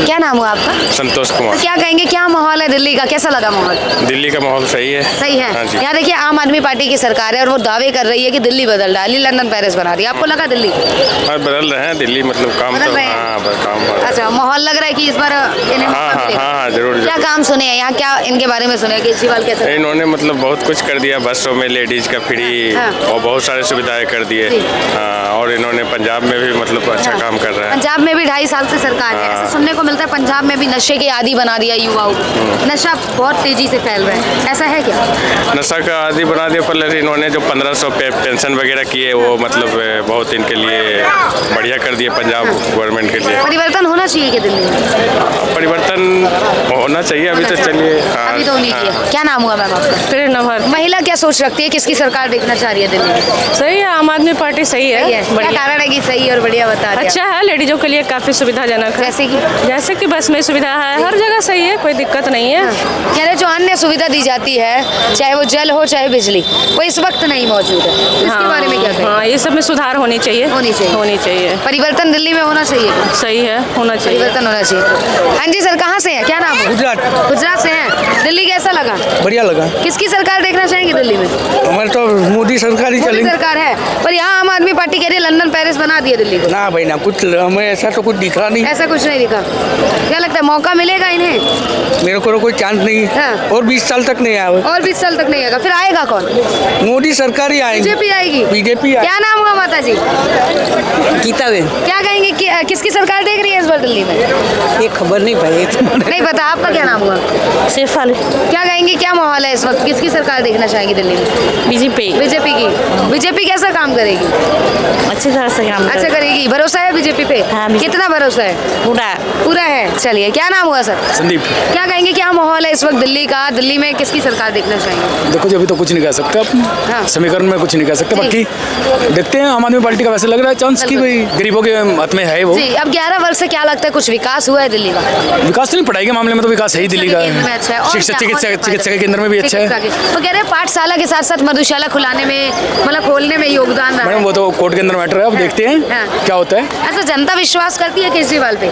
क्या नाम हुआ आपका? संतोष तो कुमार। क्या कहेंगे, क्या माहौल है दिल्ली का, कैसा लगा माहौल? दिल्ली का माहौल सही है। सही है। हाँ जी। यहाँ देखिए आम आदमी पार्टी की सरकार है और वो दावे कर रही है कि दिल्ली बदल डाली, लंदन पेरिस बना रही है। आपको लगा दिल्ली? हाँ, बदल रहे हैं दिल्ली, मतलब काम बदल तो रहे हैं। हाँ काम हो रहा है। अच्छा, माहौल लग रहा है कि इस बार इन्हें हाँ मौका हाँ मिलेगा। हाँ हाँ, जरूर क्या काम सुने हैं यहाँ, क्या इनके बारे में सुने हैं, केजरीवाल कैसे? इन्होंने मतलब बहुत कुछ कर दिया, बसों में लेडीज का फ्री हाँ। और बहुत सारी सुविधाएं कर दिए। जी। हाँ, और इन्होंने पंजाब में भी मतलब अच्छा काम कर रहा है। पंजाब में भी 2.5 साल से सरकार है। हाँ। ऐसा सुनने को मिलता है पंजाब में भी नशे के आदी बना दिया युवाओं को। नशा बहुत तेजी से फैल रहा है, ऐसा है क्या? नशा का आदी बना दिया, पर इन्होंने जो 1500 पेंशन वगैरह किए वो मतलब बहुत इनके लिए बढ़िया कर दिए, पंजाब गवर्नमेंट के लिए। परिवर्तन होना चाहिए कि दिल्ली में? परिवर्तन होना चाहिए, अभी तो चलिए। हाँ, अभी तो नहीं हाँ। किया। क्या नाम हुआ मैम आपका? प्रेरणा भारत। महिला क्या सोच रखती है, किसकी सरकार देखना चाह रही है दिल्ली में? सही है, आम आदमी पार्टी सही है, सही है। क्या बढ़िया। कारण है कि सही और बढ़िया बता रहे हैं? अच्छा है, लेडीजों के लिए काफी सुविधाजनक है। जैसे कि बस में सुविधा है, हर जगह सही है, कोई दिक्कत नहीं है। कह रहे जो अन्य सुविधा दी जाती है, चाहे वो जल हो चाहे बिजली, वो इस वक्त नहीं मौजूद है। इसके बारे में क्या कहें? हाँ, ये सब में सुधार होनी चाहिए। होनी चाहिए। परिवर्तन दिल्ली में होना चाहिए। सही है, होना चाहिए। परिवर्तन होना चाहिए। हाँ जी सर, कहाँ से हैं, क्या नाम है? गुजरात। गुजरात से हैं। दिल्ली कैसा लगा? बढ़िया लगा। किसकी सरकार देखना चाहेंगे दिल्ली में? हमारे तो मोदी सरकार ही मोदी चलेंगे। सरकार है, पर यहाँ आम आदमी पार्टी कह रही है लंदन पेरिस बना दिया दिल्ली को। ना भाई ना, कुछ हमें ऐसा तो कुछ दिख रहा नहीं। ऐसा कुछ नहीं दिखा। क्या लगता है मौका मिलेगा इन्हें? मेरे को तो कोई चांस नहीं। हाँ। और 20 साल तक नहीं आया। और 20 साल तक नहीं आएगा, फिर आएगा कौन? मोदी सरकार ही आएगी। बीजेपी आएगी। बीजेपी क्या नाम हुआ माता जी? गीता बेन। क्या कहेंगे कि किसकी सरकार देख रही है इस बार दिल्ली में? ये खबर नहीं भाई। नहीं पता। आपका क्या नाम हुआ? शेफाली। क्या कहेंगे, क्या माहौल है इस वक्त, किसकी सरकार देखना चाहेंगे दिल्ली में? बीजेपी बीजेपी की। बीजेपी कैसा काम करेगी? अच्छी तरह से काम अच्छा करेगी। भरोसा है बीजेपी पे? हाँ, बीजेपी। कितना भरोसा है? पूरा। पूरा है। चलिए, क्या नाम हुआ सर? संदीप। क्या कहेंगे, क्या माहौल है इस वक्त दिल्ली का, दिल्ली में किसकी सरकार देखना चाहेंगे? देखो जी, अभी तो कुछ नहीं कह सकते हाँ। आप, समीकरण में कुछ नहीं कह सकते। जी। बाकी देखते हैं, आम आदमी पार्टी का वैसे लग रहा है चांस कि भाई गरीबों के हाथ में है वो। जी, अब 11 वर्ष से क्या लगता है कुछ विकास हुआ है दिल्ली का? विकास तो नहीं, पढ़ाई के मामले में तो विकास है ही दिल्ली का। केंद्र में अच्छा है। और शिक्षा क्या- और क्या चिकित्सा के फायदा? केंद्र में भी अच्छा है। चिकित्सा के। तो कह रहे हैं पाठशाला के साथ साथ मधुशाला खुलाने में, मतलब खोलने में योगदान रहा मैडम है। वो तो कोर्ट के अंदर मैटर है, अब हाँ। देखते हैं हाँ। क्या होता है। अच्छा, जनता विश्वास करती है केजरीवाल पे,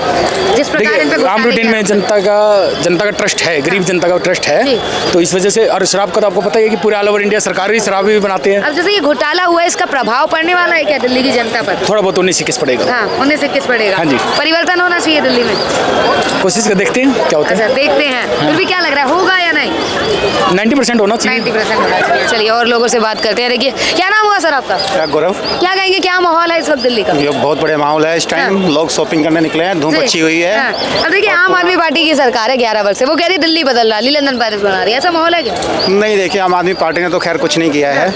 जिस प्रकार इन पे देखिए, आम घोटाले रूटीन में किया? जनता का ट्रस्ट है, गरीब जनता का ट्रस्ट जी। है, तो इस वजह से। और शराब का तो आपको पता ही है कि पूरे ऑल ओवर इंडिया सरकार भी शराब भी बनाते हैं। अब जैसे ये घोटाला हुआ है, इसका प्रभाव पड़ने वाला है क्या दिल्ली की जनता पर? थोड़ा बहुत 19-21 पड़ेगा। हाँ, उन्हें से किस पड़ेगा? हाँ जी। परिवर्तन होना चाहिए दिल्ली में। कोशिश कर देखते हैं क्या होता अच्छा, है। देखते हैं। फिर भी क्या लग रहा है, होगा या नहीं? 90% होना चाहिए। 90% होना चाहिए। चलिए, और लोगों से बात करते हैं। देखिए, क्या नाम हुआ सर आपका? क्या गौरव? क्या कहेंगे, क्या माहौल है इस वक्त दिल्ली का? ये बहुत बड़े माहौल है इस टाइम। हाँ। लोग शॉपिंग करने निकले हैं, धूप जी। अच्छी हुई है। हाँ। अब देखिए, आम आदमी पार्टी की सरकार है 11 वर्ष से, वो कह रही है दिल्ली बदल डाली, लंदन पेरिस बना रही है। ऐसा माहौल है क्या? नहीं, देखिए आम आदमी पार्टी ने तो खैर कुछ नहीं किया है,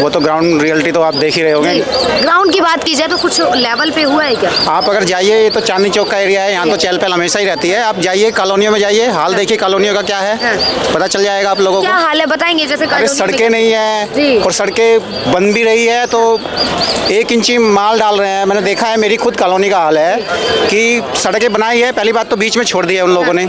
वो तो ग्राउंड रियलिटी तो आप देख ही रहे होंगे। ग्राउंड की बात की जाए तो कुछ लेवल पे हुआ है क्या? आप अगर जाइए, ये तो चांदनी चौक का एरिया है, यहाँ तो चहल पहल हमेशा ही रहती है। आप जाइए कॉलोनियों में जाइए, हाल देखिए कॉलोनियों का क्या है, हाँ। पता चल जाएगा आप लोगों क्या को। हाल है बताएंगे? जैसे अरे कॉलोनी में- सड़कें नहीं जी। है, और सड़कें बन भी रही है तो 1 इंची माल डाल रहे हैं। मैंने देखा है, मेरी खुद कॉलोनी का हाल है कि सड़कें बनाई है, पहली बात तो बीच में छोड़ दी है उन लोगों ने,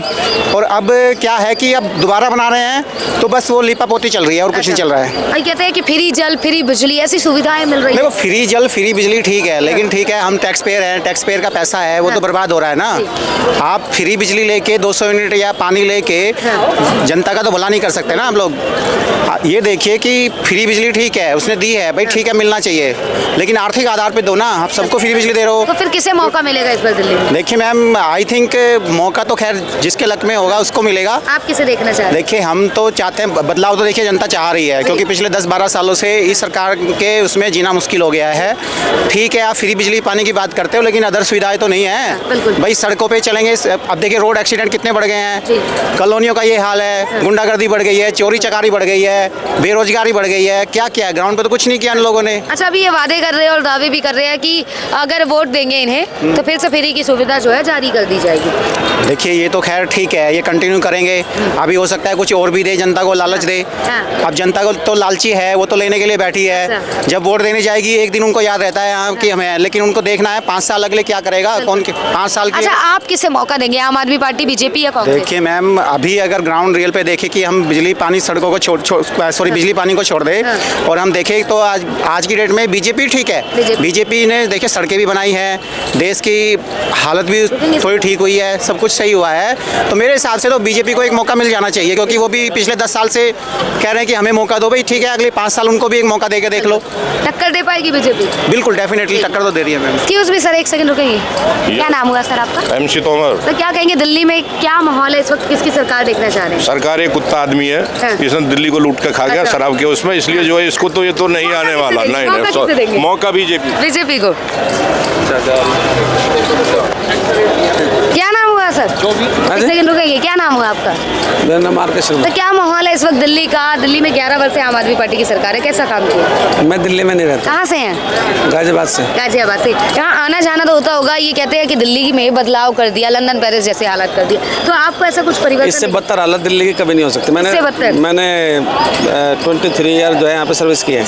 और अब क्या है कि अब दोबारा बना रहे हैं तो बस वो लिपापोती चल रही है और कुछ नहीं चल रहा है। और कहते हैं कि फ्री जल, फ्री बिजली, ऐसी सुविधाएं मिल रही है। देखो, फ्री जल फ्री बिजली ठीक है, लेकिन ठीक है, हम टैक्स पेयर हैं, टैक्स पेयर का पैसा है वो तो बर्बाद हो रहा है ना। आप फ्री बिजली लेके 200 यूनिट या पानी लेके जनता का तो भला नहीं कर सकते ना हम लोग। ये देखिए कि फ्री बिजली ठीक है, उसने दी है भाई, ठीक है, मिलना चाहिए, लेकिन आर्थिक आधार पे दो ना। आप सबको फ्री बिजली दे रहे हो। तो फिर किसे मौका मिलेगा इस बार दिल्ली में? देखिए मैम, आई थिंक मौका तो खैर जिसके लक में होगा उसको मिलेगा। आप किसे देखना चाहते हैं? देखिए, हम तो चाहते हैं बदलाव, तो देखिए जनता चाह रही है, क्योंकि पिछले 10-12 सालों से इस सरकार के उसमें जीना मुश्किल हो गया है। ठीक है, आप फ्री बिजली पानी की बात करते हो, लेकिन अदर सुविधाएं तो नहीं बिल्कुल। है भाई। सड़कों पे चलेंगे, अब देखिए रोड एक्सीडेंट कितने बढ़ गए जी। हैं, कॉलोनियों का ये हाल है, गुंडागर्दी बढ़ गई है, चोरी चकारी बढ़ गई है, बेरोजगारी बढ़ गई है। क्या क्या है, ग्राउंड पे तो कुछ नहीं किया इन लोगों ने। अच्छा, अभी ये वादे कर रहे हैं और दावे भी कर रहे हैं कि अगर वोट देंगे इन्हें तो फिर से फ्री की सुविधा जो है जारी कर दी जाएगी। देखिए ये तो खैर ठीक है, ये कंटिन्यू करेंगे। अभी हो सकता है कुछ और भी दे, जनता को लालच दे। अब जनता को तो लालची है, वो तो लेने के लिए बैठी है। जब वोट देने जाएगी एक दिन उनको याद रहता है यहाँ कि हमें, लेकिन उनको देखना है 5 साल अगले क्या करेगा, कौन 5 साल की। अच्छा, आप किसे मौका देंगे, आम आदमी पार्टी, बीजेपी या कांग्रेस? देखिए मैम, अभी अगर ग्राउंड रियल पे देखें कि हम बिजली पानी सड़कों को बिजली पानी को छोड़ दे और हम देखें तो आज की डेट में बीजेपी ठीक है। बीजेपी ने देखिए सड़कें भी बनाई है, देश की हालत भी थोड़ी ठीक हुई है, सब कुछ सही हुआ है। तो मेरे हिसाब से तो बीजेपी को एक मौका मिल जाना चाहिए, क्योंकि वो भी पिछले 10 साल से कह रहे हैं कि हमें मौका दो। भाई ठीक है, अगले 5 साल उनको भी एक मौका देके देख लो। टक्कर दे पाएगी बीजेपी? बिल्कुल, डेफिनेटली टक्कर तो दे रही है मैम। एक्सक्यूज मी सर, एक सेकंड रुकेंगे। क्या नाम हुआ सर आपका? MC तोमर। तो क्या कहेंगे, दिल्ली में क्या माहौल है इस वक्त, किसकी सरकार देखना चाह रहे हैं? सरकार एक कुत्ता आदमी है, इसने दिल्ली को लूट कर खा गया शराब के उसमें, इसलिए जो है इसको तो ये तो नहीं आने वाला। नहीं, मौका बीजेपी को। क्या नाम हुआ सर? एक सेकंड रुकेंगे। क्या नाम हुआ आपका? मेरा नाम आरके शर्मा। तो क्या माहौल है इस वक्त दिल्ली का? दिल्ली में 11 वर्ष से आम आदमी पार्टी की सरकार है, कैसा काम किया? मैं दिल्ली में नहीं रहता। कहाँ से हैं? गाजियाबाद से। गाजियाबाद से। यहाँ आना जाना तो होता होगा। ये कहते हैं कि दिल्ली में बदलाव कर दिया, लंदन पेरिस जैसे हालात कर दिया, तो आपको ऐसा कुछ परिवर्तन? इससे बदतर हालत दिल्ली की कभी नहीं हो सकती। मैंने 23 ईयर जो है यहाँ पे सर्विस की है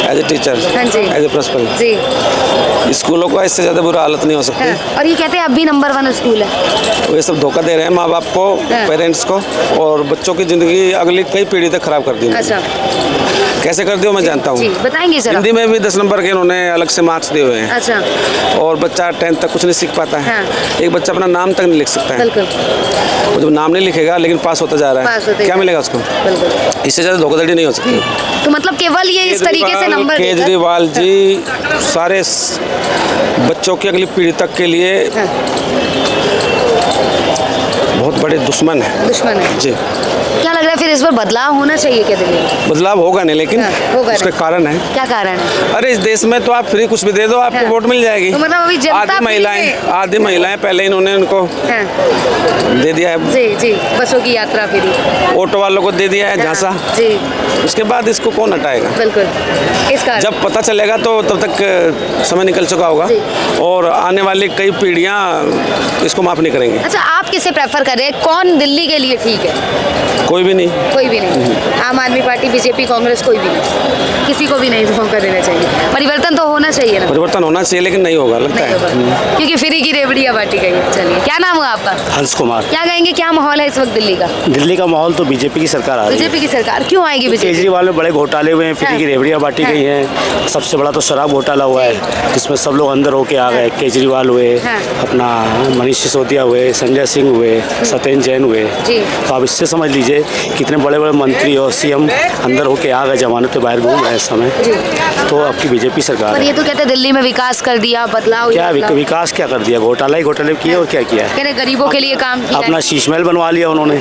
as a teacher, as a principal जी। स्कूलों को इससे ज़्यादा बुरा हालत नहीं हो सकती। और ये कहते हैं अब भी नंबर 1 स्कूल है। ये सब धोखा दे रहे हैं माँ बाप को, पेरेंट्स को, और बच्चों की ज़िंदगी अगली कई पीढ़ी तक खराब कर दी। अच्छा, कैसे कर दियो मैं जानता हूँ। बताएंगे सर? हिंदी में भी 10 नंबर के उन्होंने अलग से मार्क्स दिए हुए हैं। अच्छा। और बच्चा 10th तक कुछ नहीं सीख पाता है। एक बच्चा अपना नाम तक नहीं लिख सकता है। वो जब नाम नहीं लिखेगा लेकिन पास होता जा रहा है, क्या मिलेगा उसको? इससे ज़्यादा धोखाधड़ी नहीं हो सकती। तो मतलब केवल ये इस तरीके से नंबर केजरीवाल जी सारे बच्चों की अगली पीढ़ी तक के लिए बहुत बड़े दुश्मन है जी। क्या लग रहा है फिर इस पर बदलाव होना चाहिए क्या दिल्ली में? बदलाव होगा नहीं, लेकिन उसका कारण है। क्या कारण है? अरे इस देश में तो आप फ्री कुछ भी दे दो, आपको वोट मिल जाएगी। तो मतलब अभी जनता आधी महिलाएं पहले इन्होंने उनको दे दिया है जी, बसों की यात्रा फ्री, ऑटो वालों को दे दिया है झांसा जी। उसके बाद इसको कौन हटाएगा? बिल्कुल, इसका जब पता चलेगा तो तब तक समय निकल चुका होगा और आने वाली कई पीढ़ियां इसको माफ नहीं करेंगे। अच्छा, आप किसे प्रेफर कर रहे हैं, कौन दिल्ली के लिए ठीक है? कोई भी नहीं। कोई भी नहीं। आम आदमी पार्टी, बीजेपी, कांग्रेस, कोई भी नहीं, किसी को भी नहीं मौका देना चाहिए। परिवर्तन तो होना चाहिए ना? परिवर्तन होना चाहिए, लेकिन नहीं होगा लगता है, क्योंकि फ्री की रेवड़ियाँ बांटी गई है। चलिए, क्या नाम हुआ आपका? हंस कुमार। क्या कहेंगे, क्या माहौल है इस वक्त दिल्ली का? दिल्ली का माहौल तो बीजेपी की सरकार आ रही है। बीजेपी की सरकार क्यों आएगी? केजरीवाल में बड़े घोटाले हुए हैं, फ्री की रेवड़ियाँ बांटी गई हैं। सबसे बड़ा तो शराब घोटाला हुआ है, जिसमें सब लोग अंदर होके आ गए। केजरीवाल हुए, अपना मनीष सिसोदिया हुए, संजय सिंह हुए, सत्येंद्र जैन हुए। तो आप इससे समझ लीजिए कितने बड़े बड़े मंत्री और CM अंदर होके आ गए, जमानत पे बाहर घूम रहे हैं इस समय। तो आपकी बीजेपी सरकार पर ये तो कहते हैं दिल्ली में विकास कर दिया, बदलाव। क्या विकास क्या कर दिया? घोटाले किए और क्या किया है? गरीबों के लिए काम किया, अपना शीश महल बनवा लिया उन्होंने।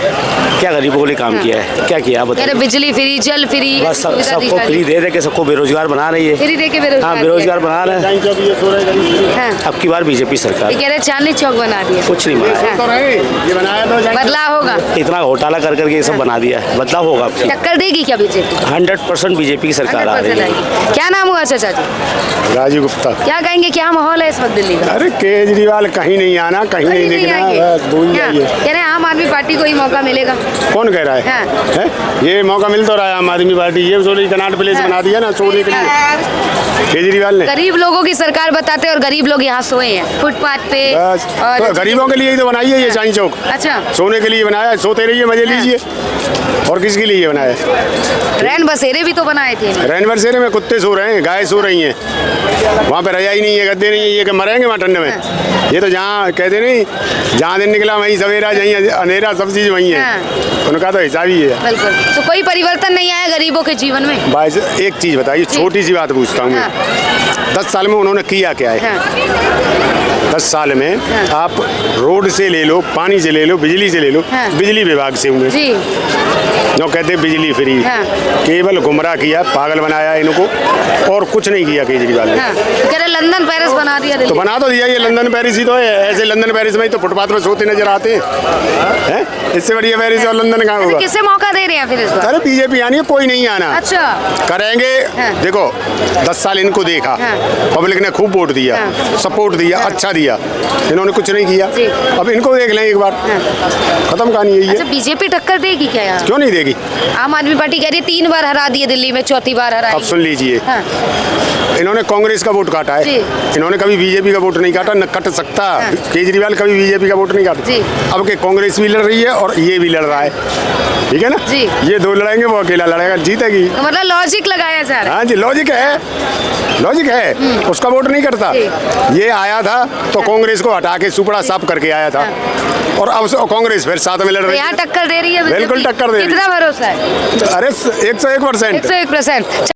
क्या गरीबों के लिए काम किया है? क्या किया बताइए? बिजली फ्री, जल फ्री, बस सबको फ्री दे के सबको बेरोजगार बना रही है। फ्री दे के बेरोजगार बना रहे हैं। अब की बार बीजेपी सरकार कह रहे चांदनी चौक बना दिया। कुछ नहीं बनाया, बदलाव होगा। इतना घोटाला कर करके ये सब बना दिया है, बदलाव होगा। टक्कर देगी क्या बीजेपी? 100% बीजेपी की सरकार आ रही है। क्या नाम हुआ चाचा जी? राजू गुप्ता। क्या कहेंगे, क्या माहौल है इस वक्त दिल्ली का? अरे केजरीवाल कहीं नहीं आना, कहीं नहीं दिखना, बस भूल जाइए। कह रहे आम आदमी पार्टी को ही मौका मिलेगा। कौन कह रहा है? ये मौका मिल तो रहा है आम आदमी पार्टी। ये सोनी कनाट प्लेस बना दिया ना सोने के लिए केजरीवाल ने। गरीब लोगों की सरकार बताते और गरीब लोग यहाँ सोए हैं फुटपाथ पे। बस तो गरीबों के लिए ही तो बनाई है ये चांदनी चौक। अच्छा, सोने के लिए बनाया, सोते रहिए, मजे लीजिए। और किसके लिए बनाया? रैन बसेरे भी तो बनाए थे। रैन बसेरे में कुत्ते सो रहे हैं, गाय सो रही हैं, वहाँ पे रजाई नहीं है, गद्दे नहीं है, ये कि मरेंगे वहाँ ठंड में। ये तो जहाँ कहते नहीं, जहाँ दिन निकला वहीं सवेरा, जहीं अंधेरा, सब चीज़ वहीं है। उनका तो हिसाब ही है। बिल्कुल। तो कोई परिवर्तन नहीं आया गरीबों के जीवन में? भाई एक चीज़ बताइए, छोटी सी बात पूछता हूँ मैं। 10 साल में उन्होंने किया क्या है? 10 साल में आप रोड से ले लो, पानी से ले लो, बिजली से ले लो, बिजली विभाग से होंगे, जो कहते बिजली फ्री, हाँ। केवल गुमराह किया, पागल बनाया इनको, और कुछ नहीं किया केजरीवाल ने। हाँ, कह रहे लंदन पेरिस बना दिया तो दिल्ली। बना तो दिया, ये लंदन पेरिस ही तो है। ऐसे लंदन पेरिस में ही तो फुटपाथ में सोते नजर आते हैं। इससे बढ़िया पेरिस और लंदन कहाँ होगा? किसे मौका दे रहे हैं फिर इस बार? अरे बीजेपी आनी है, कोई नहीं आना। अच्छा, करेंगे। हाँ। देखो 10 साल इनको देखा, हाँ। पब्लिक ने खूब वोट दिया, हाँ। सपोर्ट दिया, अच्छा दिया, इन्होंने कुछ नहीं किया। जी। अब इनको देख लें एक बार, खत्म कहानी यही अच्छा है। बीजेपी टक्कर देगी क्या यार? क्यों नहीं देगी? आम आदमी पार्टी कह रही है 3 बार हरा दिए दिल्ली में, चौथी बार हराई। अब सुन लीजिए, हाँ। इन्होंने कांग्रेस का वोट काटा है, जी। इन्होंने कभी बीजेपी का वोट नहीं काटा, न कट सकता। हाँ। केजरीवाल कभी बीजेपी का वोट नहीं काटा। जी। अब के कांग्रेस भी लड़ रही है और ये भी लड़ रहा है, ठीक है ना? जी। ये दो लड़ेंगे, वो अकेला लड़ेगा, जीतेगी। तो मतलब लॉजिक लगाया जा रहा है। हाँ जी, लॉजिक है, लॉजिक है। उसका वोट नहीं करता। ये आया था तो कांग्रेस को हटा के सुपड़ा साफ करके आया था, और अब कांग्रेस फिर साथ में लड़ तो रही यहाँ है। टक्कर दे रही है बीजेपी। बिल्कुल टक्कर दे रही है। कितना भरोसा है? अरे 101%। 101%।